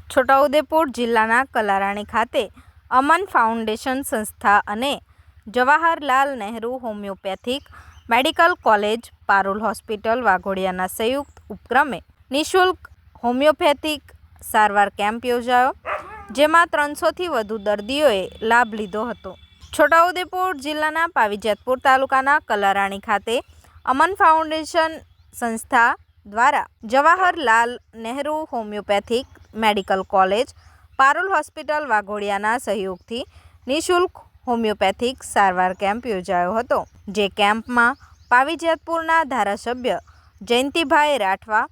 છોટાઉદેપુર જિલ્લાના કલારાણી ખાતે અમન ફાઉન્ડેશન સંસ્થા અને Jawaharlal Nehru homeopathic medical college Parul hospital વાઘોડિયાના સંયુક્ત ઉપક્રમે નિઃશુલ્ક હોમિયોપેથિક સારવાર કેમ્પ યોજાયો, જેમાં 300થી વધુ દર્દીઓએ લાભ લીધો હતો. છોટાઉદેપુર જિલ્લાના પાવીજેતપુર તાલુકાના કલારાણી ખાતે અમન ફાઉન્ડેશન સંસ્થા દ્વારા Jawaharlal Nehru homeopathic medical college Parul hospital વાઘોડિયાના સહયોગથી નિઃશુલ્ક હોમિયોપેથિક સારવાર કેમ્પ યોજાયો હતો. જે કેમ્પમાં પાવીજેતપુરના ધારાસભ્ય જયંતિભાઈ રાઠવા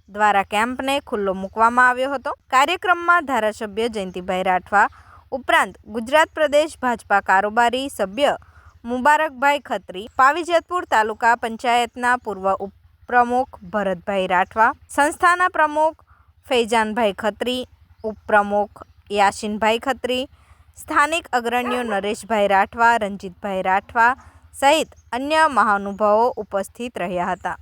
દ્વારા કેમ્પને ખુલ્લો મૂકવામાં આવ્યો હતો. કાર્યક્રમમાં ધારાસભ્ય જયંતિભાઈ રાઠવા ઉપરાંત ગુજરાત પ્રદેશ ભાજપા કારોબારી સભ્ય મુબારકભાઈ ખત્રી, પાવીજેતપુર તાલુકા પંચાયતના પૂર્વ ઉપપ્રમુખ ભરતભાઈ રાઠવા, સંસ્થાના પ્રમુખ ફૈજાનભાઈ ખત્રી, ઉપપ્રમુખ યાસીનભાઈ ખત્રી, સ્થાનિક અગ્રણીઓ નરેશભાઈ રાઠવા, રંજીતભાઈ રાઠવા સહિત અન્ય મહાનુભાવો ઉપસ્થિત રહ્યા હતા.